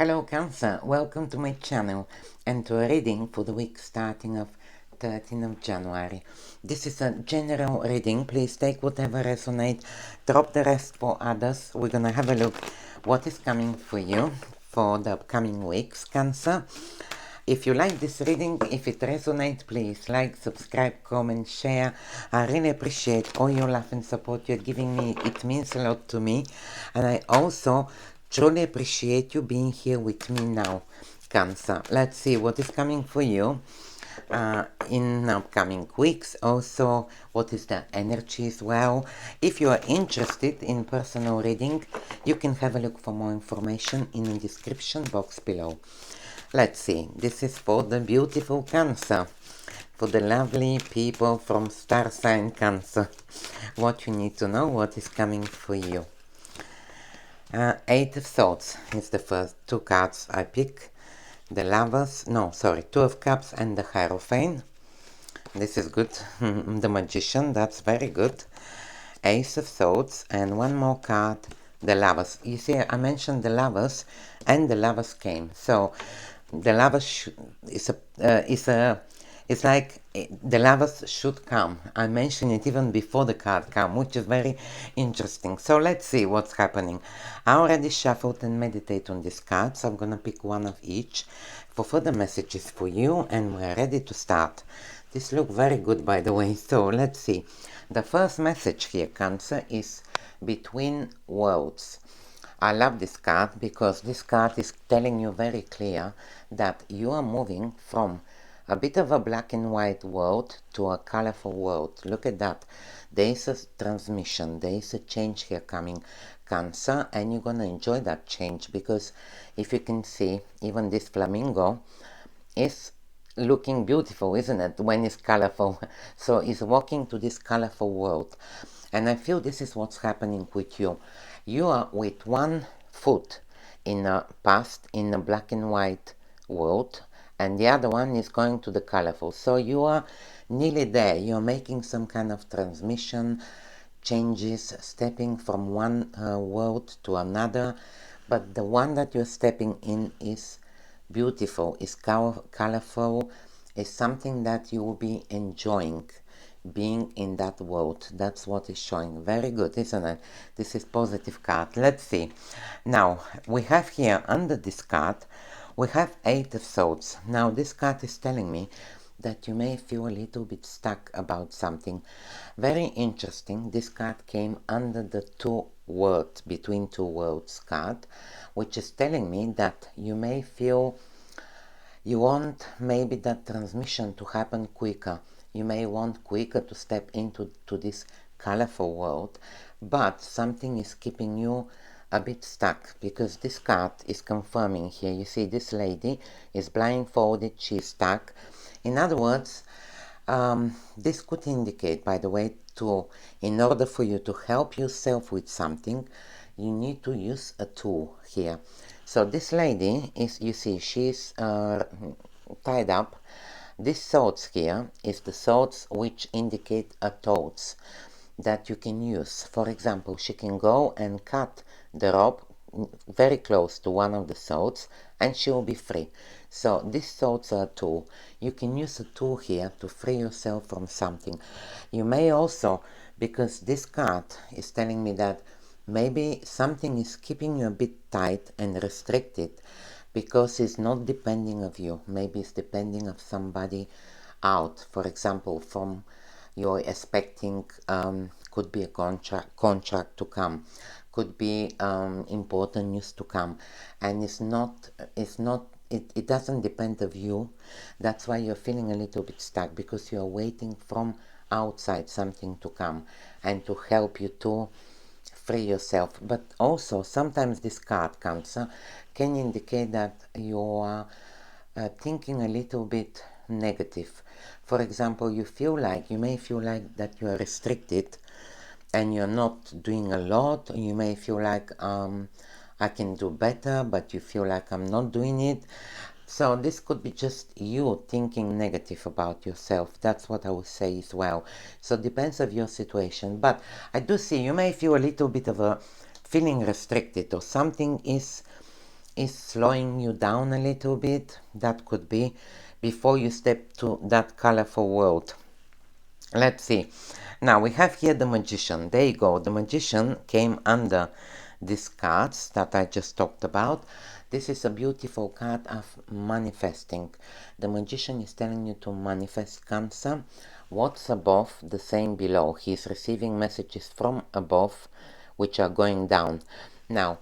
Hello Cancer, welcome to my channel and to a reading for the week starting of 13th of January. This is a general reading, please take whatever resonates, drop the rest for others. We're gonna have a look what is coming for you for the upcoming weeks, Cancer. If you like this reading, if it resonates, please like, subscribe, comment, share. I really appreciate all your love and support you're giving me. It means a lot to me. And I also truly appreciate you being here with me now, Cancer. Let's see what is coming for you in upcoming weeks. Also, what is the energy as well. If you are interested in personal reading, you can have a look for more information in the description box below. Let's see, this is for the beautiful Cancer, for the lovely people from star sign Cancer. What you need to know, what is coming for you. Eight of Swords is the first two cards I pick. The Lovers, no, sorry, Two of Cups and the Hierophant. This is good. The Magician, that's very good. Ace of Swords and one more card, the Lovers. You see, I mentioned the Lovers and the Lovers came. So the Lovers it's like the Lovers should come. I mentioned it even before the card come, which is very interesting. So let's see what's happening. I already shuffled and meditate on this card, so I'm gonna pick one of each for further messages for you, and we're ready to start. This looks very good, by the way, so let's see. The first message here, Cancer, is between worlds. I love this card because this card is telling you very clear that you are moving from a bit of a black and white world to a colorful world. Look at that. There is a transmission, there is a change here coming, Cancer, and you're gonna enjoy that change because if you can see, even this flamingo is looking beautiful, isn't it, when it's colorful? So it's walking to this colorful world, and I feel this is what's happening with you. You are with one foot in a past, in a black and white world, and the other one is going to the colorful. So you are nearly there. You're making some kind of transmission, changes, stepping from one world to another, but the one that you're stepping in is beautiful, is colorful, is something that you will be enjoying being in that world. That's what is showing. Very good, isn't it? This is positive card. Let's see. Now, we have here under this card, we have Eight of Swords. Now, this card is telling me that you may feel a little bit stuck about something. Very interesting. This card came under the two words, between two worlds card, which is telling me that you may feel you want maybe that transmission to happen quicker. You may want quicker to step into this colorful world, but something is keeping you a bit stuck because this card is confirming here. You see, this lady is blindfolded, she's stuck. In other words, this could indicate, by the way, in order for you to help yourself with something, you need to use a tool here. So this lady is, you see, she's tied up. These swords here is the swords which indicate a thoughts that you can use. For example, she can go and cut the rope very close to one of the swords and she will be free. So these swords are a tool. You can use a tool here to free yourself from something. You may also, because this card is telling me that maybe something is keeping you a bit tight and restricted because it's not depending of you. Maybe it's depending of somebody out. For example, from you're expecting, could be a contract to come, could be important news to come, and it doesn't depend of you. That's why you're feeling a little bit stuck, because you're waiting from outside something to come and to help you to free yourself. But also sometimes this card, Cancer, can indicate that you are thinking a little bit negative. For example, you may feel like that you are restricted and you're not doing a lot. You may feel like I can do better, but you feel like I'm not doing it. So this could be just you thinking negative about yourself. That's what I would say as well. So it depends of your situation. But I do see you may feel a little bit of a feeling restricted, or something is is slowing you down a little bit. That could be before you step to that colorful world. Let's see. Now we have here the Magician. There you go. The Magician came under these cards that I just talked about. This is a beautiful card of manifesting. The Magician is telling you to manifest Cancer. What's above, the same below. He's receiving messages from above which are going down. Now,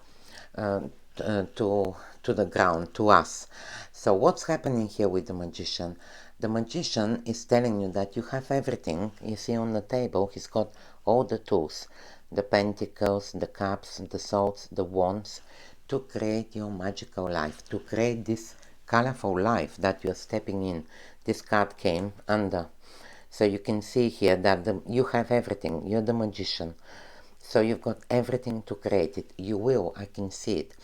uh, to the ground, to us. So what's happening here with the Magician? The Magician is telling you that you have everything. You see on the table, he's got all the tools, the pentacles, the cups, the swords, the wands, to create your magical life, to create this colorful life that you're stepping in. This card came under. So you can see here that you have everything. You're the Magician. So you've got everything to create it. You will, I can see it.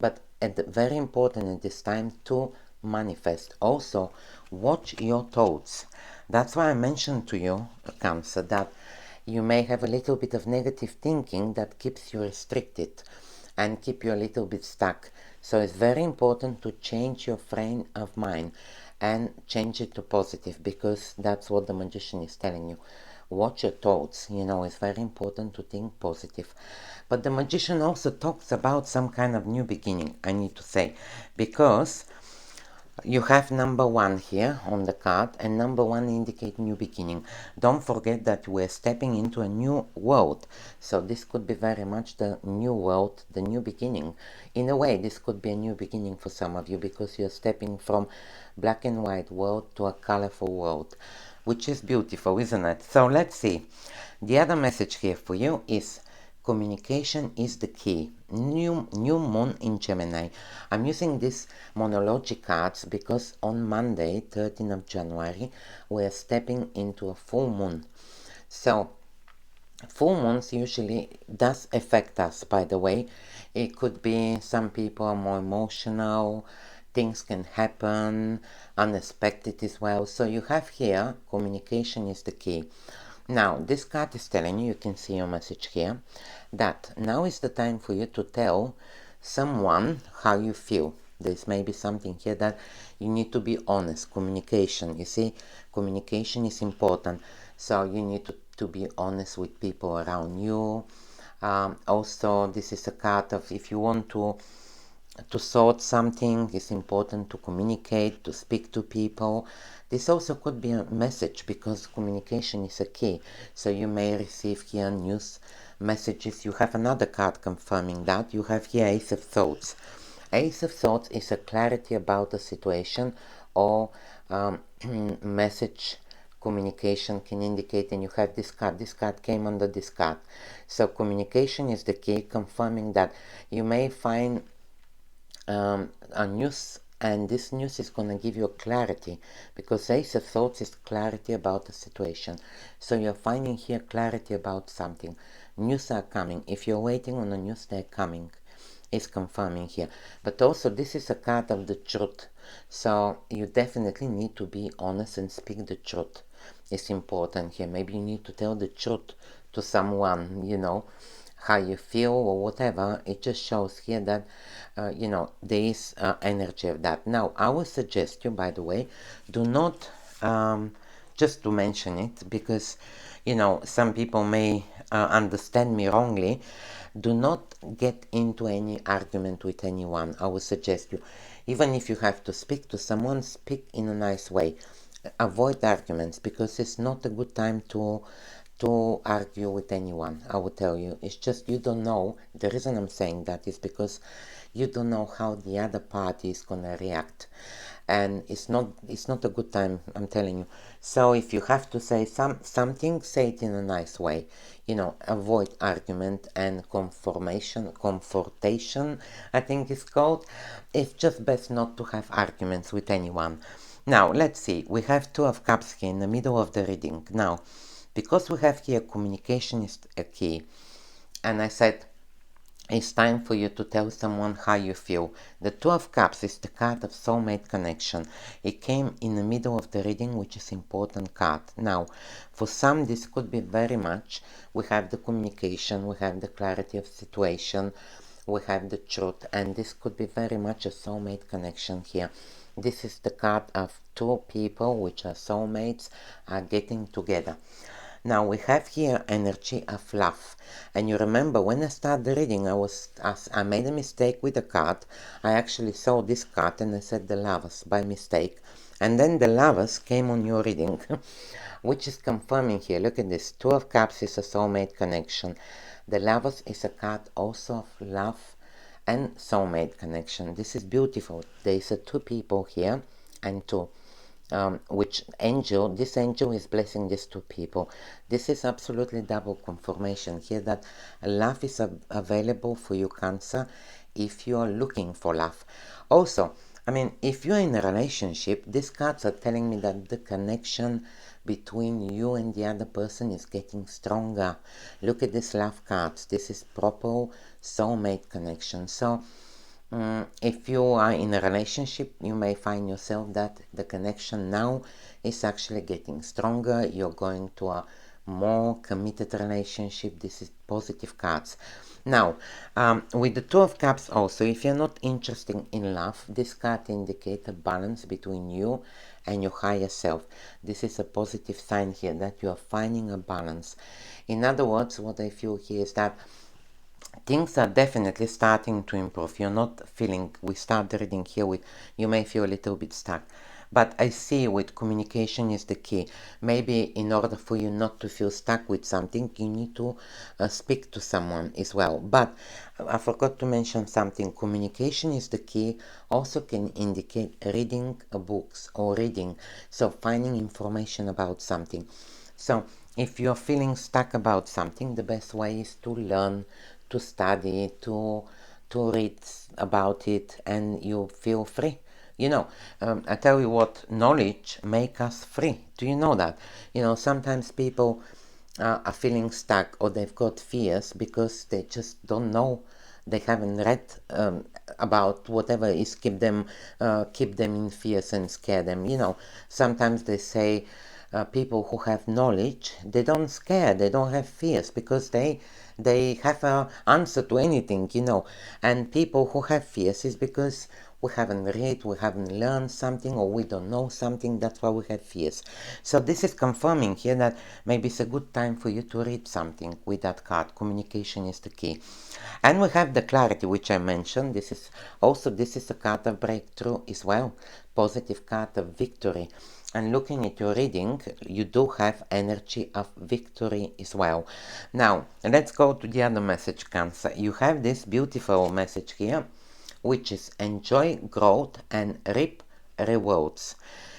But very important at this time to manifest. Also, watch your thoughts. That's why I mentioned to you, Cancer, that you may have a little bit of negative thinking that keeps you restricted and keep you a little bit stuck. So it's very important to change your frame of mind and change it to positive, because that's what the Magician is telling you. Watch your thoughts, it's very important to think positive. But the Magician also talks about some kind of new beginning, I need to say, because you have number 1 here on the card, and number 1 indicate new beginning. Don't forget that we're stepping into a new world. So this could be very much the new world, the new beginning. In a way, this could be a new beginning for some of you, because you're stepping from black and white world to a colorful world, which is beautiful, isn't it? So let's see. The other message here for you is communication is the key. New moon in Gemini. I'm using these monology cards because on Monday, 13th of January, we're stepping into a full moon. So full moons usually does affect us, by the way. It could be some people are more emotional, things can happen, unexpected as well. So you have here, communication is the key. Now, this card is telling you, you can see your message here, that now is the time for you to tell someone how you feel. There's maybe something here that you need to be honest. Communication, you see, communication is important. So you need to be honest with people around you. Also, this is a card of if you want to sort something, it's important to communicate, to speak to people. This also could be a message, because communication is a key. So you may receive here news messages. You have another card confirming that. You have here Ace of Swords. Ace of Swords is a clarity about the situation, or message communication can indicate, and you have this card. This card came under this card. So communication is the key, confirming that you may find a news, and this news is going to give you a clarity, because Ace of Swords is clarity about the situation. So you're finding here clarity about something. News are coming. If you're waiting on a news, they're coming. It's confirming here. But also this is a card of the truth. So you definitely need to be honest and speak the truth. It's important here. Maybe you need to tell the truth to someone, how you feel or whatever. It just shows here that there is energy of that. Now I would suggest you, by the way, do not just to mention it, because some people may understand me wrongly. Do not get into any argument with anyone. I would suggest you, even if you have to speak to someone, speak in a nice way. Avoid arguments, because it's not a good time to argue with anyone. I will tell you, it's just you don't know. The reason I'm saying that is because you don't know how the other party is gonna react, and it's not a good time, I'm telling you. So if you have to say something, say it in a nice way. Avoid argument and confrontation, I think it's called. It's just best not to have arguments with anyone. Now let's see, we have Two of Cups here in the middle of the reading. Now, because we have here communication is a key, and I said it's time for you to tell someone how you feel. The Two of Cups is the card of soulmate connection. It came in the middle of the reading, which is important card. Now, for some, this could be very much. We have the communication, we have the clarity of situation, we have the truth, and this could be very much a soulmate connection here. This is the card of two people which are soulmates are getting together. Now we have here energy of love, and you remember when I started reading, I made a mistake with the card. I actually saw this card and I said the lovers by mistake, and then the lovers came on your reading, which is confirming here. Look at this. Two of Cups is a soulmate connection. The lovers is a card also of love and soulmate connection. This is beautiful. There is two people here and two. Which angel, this angel is blessing these two people. This is absolutely double confirmation here that love is available for you, Cancer, if you are looking for love. Also, I mean, if you're in a relationship, these cards are telling me that the connection between you and the other person is getting stronger. Look at these love cards. This is proper soulmate connection. So if you are in a relationship, you may find yourself that the connection now is actually getting stronger. You're going to a more committed relationship. This is positive cards. Now, with the Two of Cups also, if you're not interested in love, this card indicates a balance between you and your higher self. This is a positive sign here that you are finding a balance. In other words, what I feel here is that things are definitely starting to improve. You're not feeling, we start reading here with, you may feel a little bit stuck. But I see with communication is the key. Maybe in order for you not to feel stuck with something, you need to speak to someone as well. But I forgot to mention something. Communication is the key. Also can indicate reading books or reading. So finding information about something. So if you're feeling stuck about something, the best way is to learn, to study, to read about it, and you feel free. You know, I tell you what, knowledge make us free. Do you know that? You know, sometimes people are feeling stuck or they've got fears because they just don't know. They haven't read about whatever is keep them in fears and scare them. You know, sometimes they say people who have knowledge, they don't scare, they don't have fears because they have an answer to anything, you know. And people who have fears is because we haven't read, we haven't learned something, or we don't know something. That's why we have fears. So this is confirming here that maybe it's a good time for you to read something with that card. Communication is the key. And we have the clarity, which I mentioned. This is a card of breakthrough as well. Positive card of victory. And looking at your reading, you do have energy of victory as well. Now, let's go to the other message, Cancer. You have this beautiful message here, which is enjoy growth and reap rewards.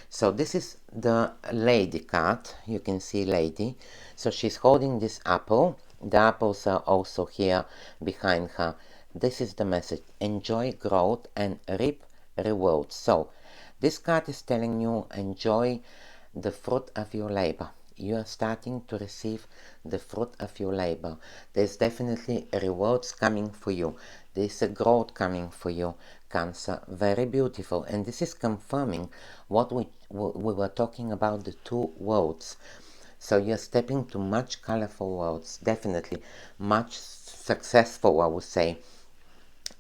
So this is the lady card. You can see lady. So she's holding this apple. The apples are also here behind her. This is the message. Enjoy growth and reap rewards. So this card is telling you enjoy the fruit of your labor. You are starting to receive the fruit of your labor. There's definitely rewards coming for you. There's a growth coming for you, Cancer. Very beautiful. And this is confirming what we were talking about, the two worlds. So you're stepping to much colorful worlds. Definitely much successful, I would say.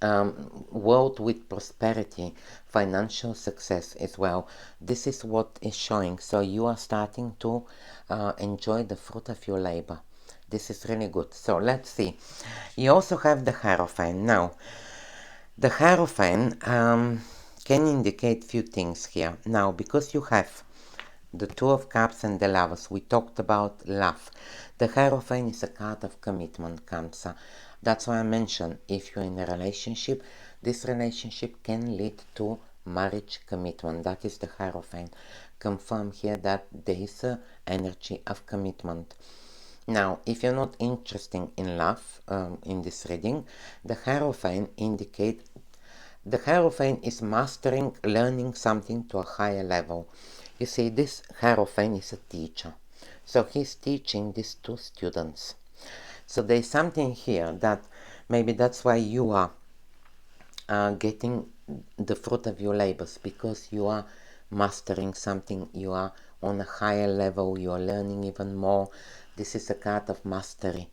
World with prosperity, financial success as well. This is what is showing. So you are starting to enjoy the fruit of your labor. This is really good. So let's see. You also have the Hierophant. Now, the Hierophant can indicate few things here. Now, because you have the Two of Cups and the Lovers, we talked about love. The Hierophant is a card of commitment, Cancer. That's why I mentioned if you're in a relationship, this relationship can lead to marriage commitment. That is the Hierophant. Confirm here that there is an energy of commitment. Now, if you're not interested in love in this reading, the Hierophant is mastering, learning something to a higher level. You see, this Hierophant is a teacher. So he's teaching these two students. So there's something here that maybe that's why you are getting the fruit of your labors, because you are mastering something, you are on a higher level, you are learning even more. This is a card of mastery.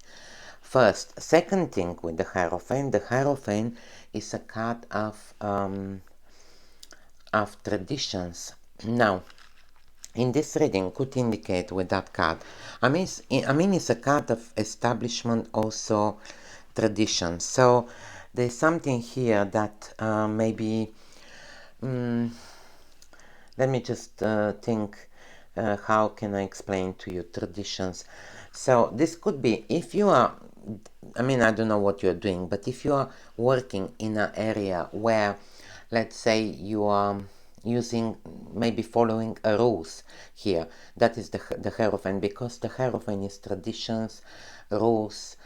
First. Second thing with the Hierophant is a card of traditions. Now, in this reading could indicate with that card, it's a card of establishment, also tradition. So there's something here that maybe let me just think, how can I explain to you traditions. So this could be, if you are, I don't know what you're doing, but if you are working in an area where, let's say, you are using, maybe following a rules here, that is the Hierophant, because the Hierophant is traditions, rules.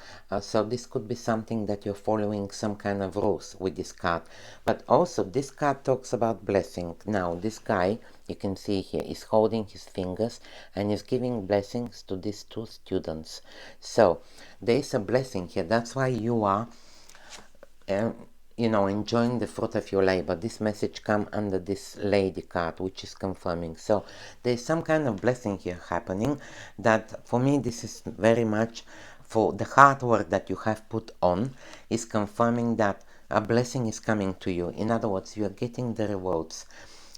So this could be something that you're following some kind of rules with this card. But also this card talks about blessing. Now this guy, you can see here, is holding his fingers and is giving blessings to these two students. So there is a blessing here. That's why you are enjoying the fruit of your labor. This message come under this lady card, which is confirming. So there's some kind of blessing here happening, that for me this is very much for the hard work that you have put on, is confirming that a blessing is coming to you. In other words, you are getting the rewards.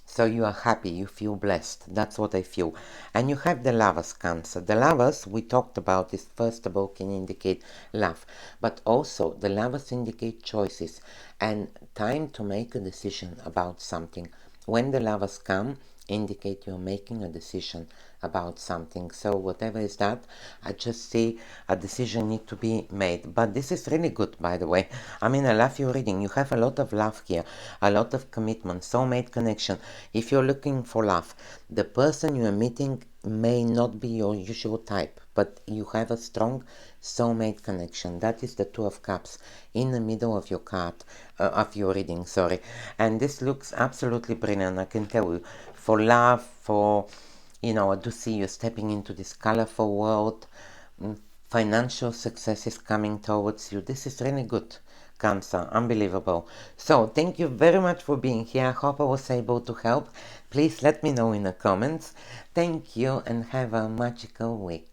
So you are happy, you feel blessed. That's what I feel. And you have the Lovers, Cancer. The Lovers, we talked about this, first of all, can indicate love. But also, the Lovers indicate choices and time to make a decision about something. When the Lovers come, indicate you're making a decision about something. So whatever is that, I just see a decision need to be made. But this is really good, by the way. I love your reading. You have a lot of love here, a lot of commitment, soulmate connection. If you're looking for love, the person you are meeting may not be your usual type, but you have a strong soulmate connection. That is the Two of Cups in the middle of your card, of your reading, sorry. And this looks absolutely brilliant, I can tell you. For love, for, I do see you stepping into this colorful world. Financial success is coming towards you. This is really good, Cancer. Unbelievable. So thank you very much for being here. I hope I was able to help. Please let me know in the comments. Thank you and have a magical week.